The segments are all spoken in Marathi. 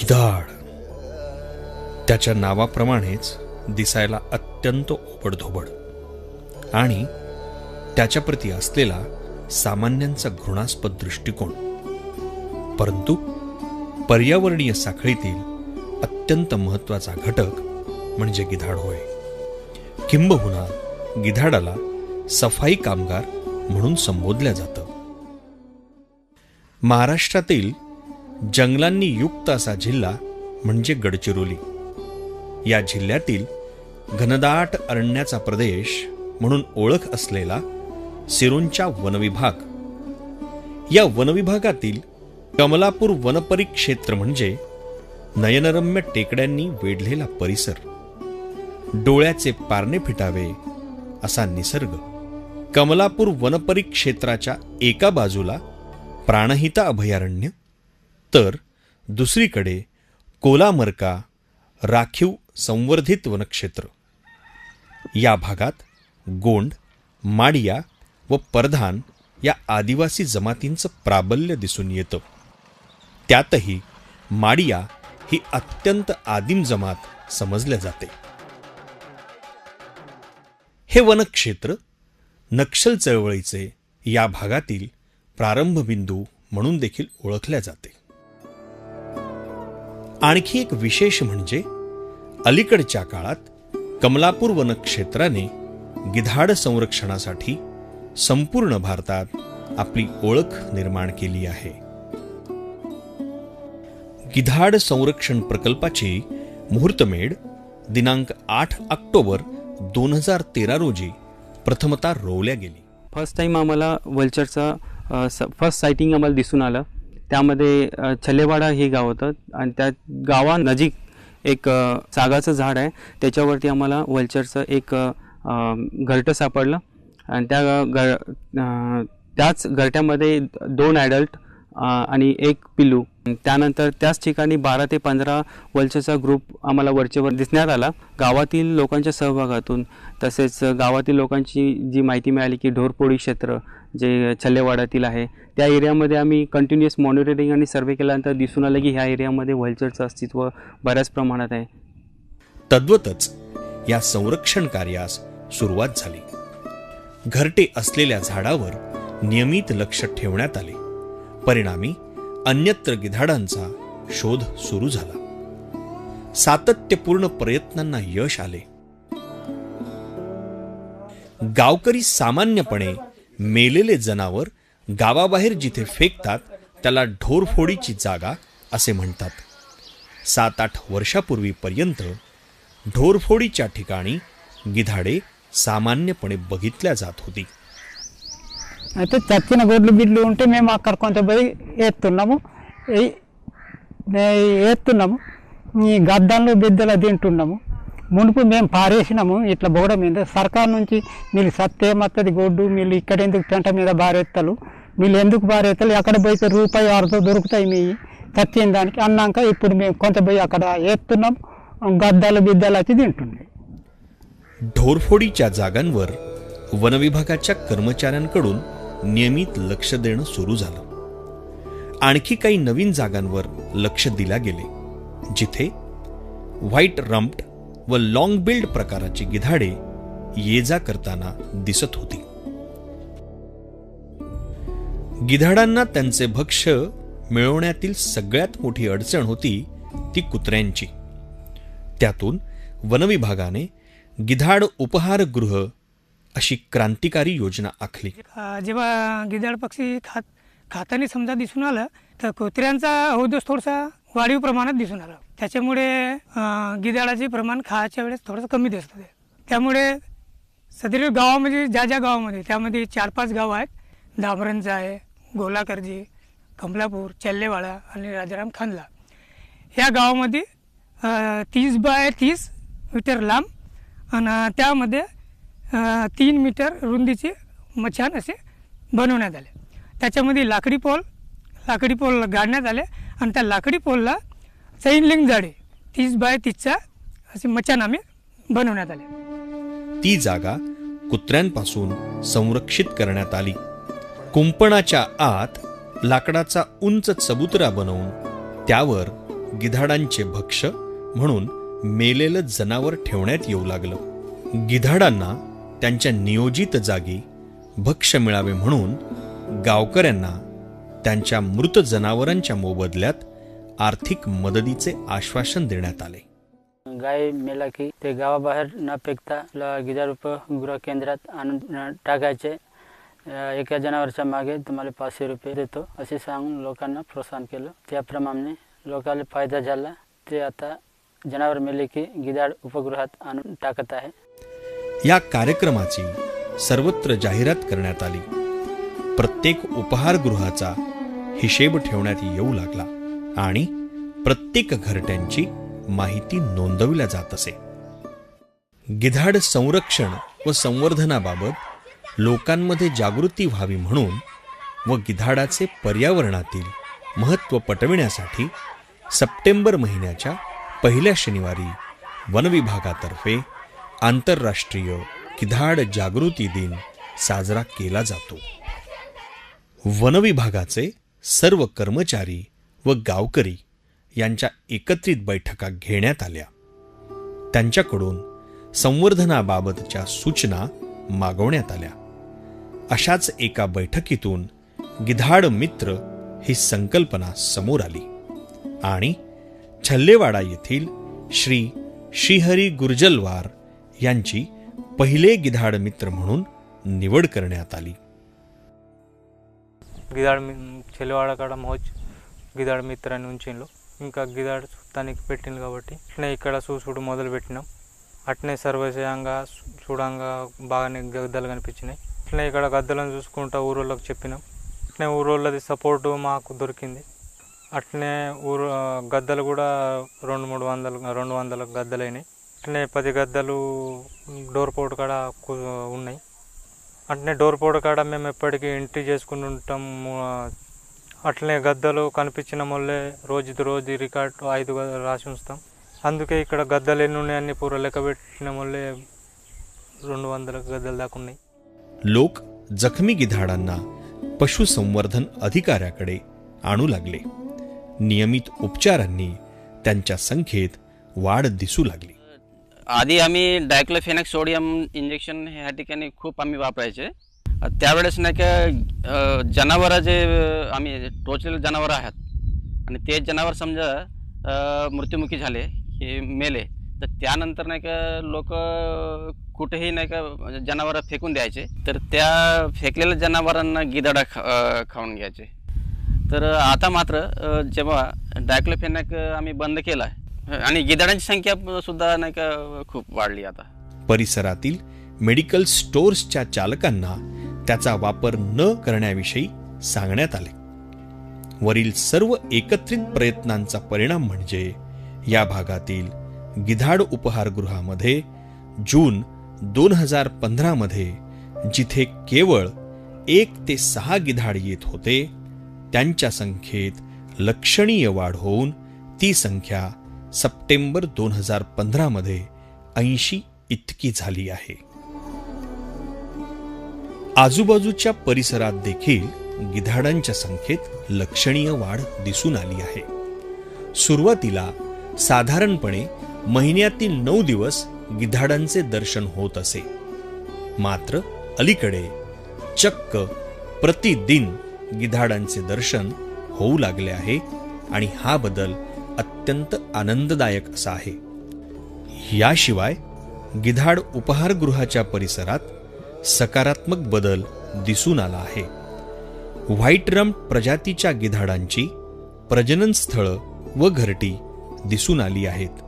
गिधाड त्याच्या नावाप्रमाणेच दिसायला अत्यंत ओबडधोबड आणि त्याच्याप्रती असलेला सामान्यांचा घृणास्पद दृष्टिकोन, परंतु पर्यावरणीय साखळीतील अत्यंत महत्वाचा घटक म्हणजे गिधाड होय. किंबहुना गिधाडाला सफाई कामगार म्हणून संबोधल्या जातं. महाराष्ट्रातील जंगलांनी युक्त असा जिल्हा म्हणजे गडचिरोली. या जिल्ह्यातील घनदाट अरण्याचा प्रदेश म्हणून ओळख असलेला सिरोंचा वनविभाग, या वनविभागातील कमलापूर वनपरिक्षेत्र म्हणजे नयनरम्य टेकड्यांनी वेढलेला परिसर, डोळ्याचे पारणे फिटावे असा निसर्ग. कमलापूर वनपरिक्षेत्राच्या एका बाजूला प्राणहिता अभयारण्य तर दुसरीकडे कोलामरका राखीव संवर्धित वनक्षेत्र. या भागात गोंड, माडिया व परधान या आदिवासी जमातींचं प्राबल्य दिसून येतं. त्यातही माडिया ही अत्यंत आदिम जमात समजल्या जाते. हे वनक्षेत्र नक्षल चळवळीचे या भागातील प्रारंभबिंदू म्हणून देखील ओळखल्या जाते. आणखी एक विशेष म्हणजे अलीकडच्या काळात कमलापूर वनक्षेत्राने गिधाड संरक्षणासाठी संपूर्ण भारतात आपली ओळख निर्माण केली आहे. गिधाड संरक्षण प्रकल्पाची मुहूर्तमेढ दिनांक 8 ऑक्टोबर 2013 रोजी प्रथमतः रोवल्या गेली. फर्स्ट टाइम आम्हाला वल्चरचा फर्स्ट सायटिंग आम्हाला दिसून आलं. त्यामध्ये छल्लेवाडा हे गाव होतं आणि त्या गावानजीक एक सागाचं झाड आहे, त्याच्यावरती आम्हाला वल्चरचं एक घरटं सापडलं आणि त्याच घरट्यामध्ये 2 ॲडल्ट आणि 1 पिल्लू. त्यानंतर त्याच ठिकाणी 12 ते 15 वल्चरचा ग्रुप आम्हाला वरचेवर दिसण्यात आला. गावातील लोकांच्या सहभागातून तसेच गावातील लोकांची जी माहिती मिळाली की ढोरपोळी क्षेत्र जे छल्लेवाड्यातील आहे त्या एरियामध्ये आम्ही कंटिन्युअस मॉनिटरिंग आणि सर्वे केल्यानंतर दिसून आलं की ह्या एरियामध्ये वल्चरचं अस्तित्व बऱ्याच प्रमाणात आहे. तद्वतच या संरक्षण कार्यास सुरुवात झाली. घरटे असलेल्या झाडावर नियमित लक्ष ठेवण्यात आले. परिणामी अन्यत्र गिधाडांचा शोध सुरू झाला. सातत्यपूर्ण प्रयत्नांना यश आले. गावकरी सामान्यपणे मेलेले जनावर गावाबाहेर जिथे फेकतात त्याला ढोरफोडीची जागा असे म्हणतात. 7-8 वर्षापूर्वीपर्यंत ढोरफोडीच्या ठिकाणी गिधाडे सामान्यपणे बघितल्या जात होती. అయితే చచ్చిన గొడ్లు బిడ్లు ఉంటే మేము అక్కడ కొంత పోయి వేస్తున్నాము ఈ గద్దంలో బిద్దలు తింటున్నాము. మునుపు మేము పారేసినాము ఇట్లా బోడ మీద. సర్కార్ నుంచి మీరు సత్తే మత్తది గొడ్డు మీరు ఇక్కడ ఎందుకు పెంట మీద బారెత్తలు, మీరు ఎందుకు బారెత్తలు, ఎక్కడ పోయితే రూపాయి అర్ధం దొరుకుతాయి మీ చచ్చిన దానికి అన్నాక ఇప్పుడు మేము కొంత పోయి అక్కడ వేస్తున్నాం. గద్దాలు బిద్దలు వచ్చి తింటున్నాయి. ढोरफोडीच्या जागांवर वनविभागाच्या कर्मचाऱ्यांकडून नियमित लक्ष देणं सुरू झालं. आणखी काही नवीन जागांवर लक्ष दिल्या गेले जिथे व्हाईट रम्प्ड व लॉंग बिल्ड प्रकाराची गिधाडे ये जा करताना दिसत होती. गिधाडांना त्यांचे भक्ष्य मिळवण्यातील सगळ्यात मोठी अडचण होती ती कुत्र्यांची. त्यातून वनविभागाने गिधाड उपहारगृह अशी क्रांतिकारी योजना आखली. जेव्हा गिधाड पक्षी खाताना समजा दिसून आलं तर कुत्र्यांचा होदोस थोडासा वाढीव प्रमाणात दिसून आला. त्याच्यामुळे गिधाडाचे प्रमाण खायच्या वेळेस थोडंसं कमी दिसतं. त्यामुळे सदरील गावामध्ये ज्या गावामध्ये त्यामध्ये 4-5 गाव आहेत. धामरणचं आहे, गोलाकर्जी, कमलापूर, चल्लेवाडा आणि राजाराम खानला. ह्या गावामध्ये 30 बाय 30 मीटर लांब आणि त्यामध्ये 3 मीटर रुंदीचे मचान असे बनवण्यात आले. त्याच्यामध्ये लाकडी पोल गाडण्यात आले आणि त्या लाकडी पोलला चैन लिंक जाडे 30 बाय 30चा असे मचान आम्ही बनवण्यात आले. ती जागा कुत्र्यांपासून संरक्षित करण्यात आली. कुंपणाच्या आत लाकडाचा उंच चबुतरा बनवून त्यावर गिधाडांचे भक्ष्य म्हणून मेलेलं जनावर ठेवण्यात येऊ लागलं. गिधाडांना त्यांच्या नियोजित जागी भक्ष्य मिळावे म्हणून गावकऱ्यांना त्यांच्या मृत जनावरांच्या मोबदल्यात आर्थिक मदतीचे आश्वासन देण्यात आले. गाय मेला की ते गावाबाहेर न फेकता गिधाड उपगृह केंद्रात आणून टाकायचे. एका जनावराच्या मागे तुम्हाला 500 रुपये देतो असे सांगून लोकांना प्रोत्साहन केलं. त्याप्रमाणे लोकांना फायदा झाला. ते आता जनावर मेले की गिधाड उपगृहात आणून टाकत आहे. या कार्यक्रमाची सर्वत्र जाहिरात करण्यात आली. प्रत्येक उपहारगृहाचा हिशेब ठेवण्यात येऊ लागला आणि प्रत्येक घरट्यांची माहिती नोंदविल्या जात असे. गिधाड संरक्षण व संवर्धनाबाबत लोकांमध्ये जागृती व्हावी म्हणून व गिधाडाचे पर्यावरणातील महत्त्व पटविण्यासाठी सप्टेंबर महिन्याच्या पहिल्या शनिवारी वनविभागातर्फे आंतरराष्ट्रीय गिधाड जागृती दिन साजरा केला जातो. वनविभागाचे सर्व कर्मचारी व गावकरी यांच्या एकत्रित बैठका घेण्यात आल्या. त्यांच्याकडून संवर्धनाबाबतच्या सूचना मागवण्यात आल्या. अशाच एका बैठकीतून गिधाड मित्र ही संकल्पना समोर आली आणि छल्लेवाडा येथील श्री श्रीहरी गुर्जलवार यांची पहिले गिधाड मित्र म्हणून निवड करण्यात आली. గిదాడు చెల్లివాడ కాడ మోజ్ గిదాడు మిత్రాన్ని ఉంచిండ్రు. ఇంకా గిదాడు చూడటానికి పెట్టిండు కాబట్టి అట్నే ఇక్కడ చూసుడు మొదలు పెట్టినాం. అట్నే సర్వశయంగా చూడంగా బాగానే గద్దలు కనిపించినాయి. అట్నే ఇక్కడ గద్దలను చూసుకుంటా ఊరోళ్ళకి చెప్పినాం. అట్నే ఊరోళ్ళది సపోర్టు మాకు దొరికింది. అట్నే గద్దలు కూడా 200-300 గద్దలైనాయి. అట్నే 10 గద్దలు డోర్ పోటు కాడ ఉన్నాయి. అట్నే డోర్ పోటు కాడ మేము ఎప్పటికీ ఎంట్రీ చేసుకుని ఉంటాము. అట్లనే గద్దలు కనిపించిన మొల్లే రోజు రికార్డ్ 5 రాసి ఉంచుతాం. అందుకే ఇక్కడ గద్దలు ఎన్ని ఉన్నాయని పూర లెక్క పెట్టిన మొల్లే 200 गद्दल दाखवून नाही. लोक जखमी गिधाडांना पशुसंवर्धन अधिकाऱ्याकडे आणू लागले. नियमित उपचारांनी त्यांच्या संख्येत वाढ दिसू लागली. आधी आम्ही डायक्लोफेनॅक सोडियम इंजेक्शन ह्या ठिकाणी खूप आम्ही वापरायचे. त्यावेळेस नाही का जनावरं जे आम्ही टोचलेले जनावरं आहेत आणि ते जनावर समजा मृत्युमुखी झाले, हे मेले, तर त्यानंतर नाही का लोक कुठेही नाही का जनावरं फेकून द्यायचे. तर त्या फेकलेल्या जनावरांना गिधाडा खाऊन घ्यायचे. तर आता मात्र जेव्हा डायक्लोफेनॅक आम्ही बंद केला आणि गिधाडांची संख्या सुद्धा नाही का खूप वाढली. आता परिसरातील मेडिकल स्टोर्सच्या चालकांना त्याचा वापर न करण्याविषयी सांगण्यात आले. वरील सर्व एकत्रित प्रयत्नांचा परिणाम म्हणजे या भागातील गिधाड उपहारगृहामध्ये जून 2015 मध्ये जिथे केवळ 1 ते 6 गिधाड येत होते, त्यांच्या संख्येत लक्षणीय वाढ होऊन ती संख्या सप्टेंबर 2015 मध्ये 80 इतकी झाली आहे. आजूबाजूच्या परिसरात देखील गिधाडांच्या संख्येत लक्षणीय वाढ दिसून आली आहे. सुरुवातीला साधारणपणे महिन्यातील 9 दिवस गिधाडांचे दर्शन होत असे. मात्र अलीकडे चक्क प्रतिदिन गिधाडांचे दर्शन होऊ लागले आहे आणि हा बदल अत्यंत आनंददायक असा आहे. याशिवाय गिधाड उपहारगृहाच्या परिसरात सकारात्मक बदल दिसून आला आहे. व्हाईट रम्प प्रजातीच्या गिधाडांची प्रजनन स्थळं व घरटी दिसून आली आहेत.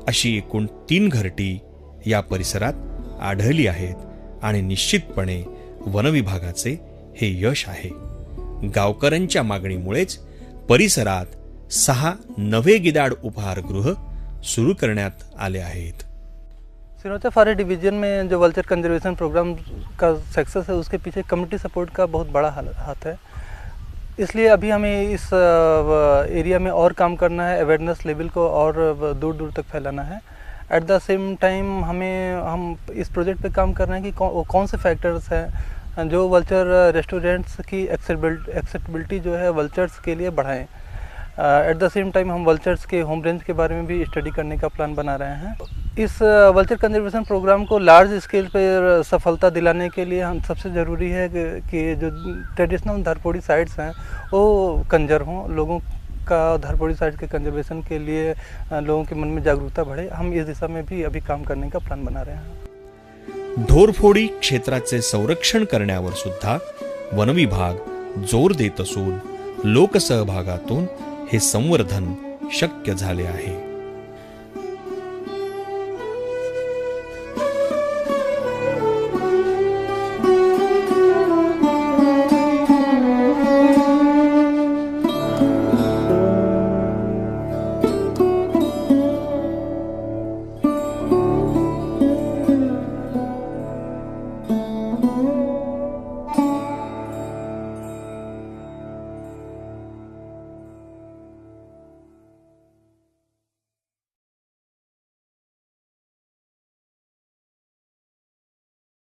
अशी एकूण 3 घरटी या परिसरात आढळली आहेत आणि निश्चितपणे वनविभागाचे हे यश आहे. गावकऱ्यांच्या मागणीमुळेच परिसरात 6 नवे गिधाड उपहारगृह सुरू करण्यात आले आहेत. सिरोंचा फॉरेस्ट डिवीजन में जो वल्चर कंजर्वेशन प्रोग्राम का सक्सेस है, उसके पीछे कम्युनिटी सपोर्ट का बहुत बड़ा हाथ है. इसलिए अभी हमें इस एरिया में और काम करना है, अवेयरनेस लेवल को और दूर दूर तक फैलाना है. एट द सेम टाइम हम इस प्रोजेक्ट पे काम कर रहे हैं कि कौन से फैक्टर्स हैं जो वल्चर रेस्टोरेंट्स की एक्सेप्टेबिलिटी जो है वल्चर्स के लिए बढ़ाएं. एट द सेम टाइम हम वल्चर्स के होम रेंज के बारे में भी स्टडी करने का प्लान बना रहे हैं। इस वल्चर कंजर्वेशन प्रोग्राम को लार्ज स्केल पर सफलता दिलाने के लिए हम सबसे ज़रूरी है कि जो ट्रेडिशनल धरपोड़ी साइट्स हैं वो कंजर हों, लोगों का धरपोड़ी साइट्स के कंजर्वेशन के लिए लोगों के मन में जागरूकता बढ़े। हम इस दिशा में भी अभी काम करने का प्लान बना रहे हैं। ढोरफोडी क्षेत्राचे संरक्षण करण्यावर सुद्धा वनविभाग जोर देत असून लोकसहभागातून हे संवर्धन शक्य झाले आहे।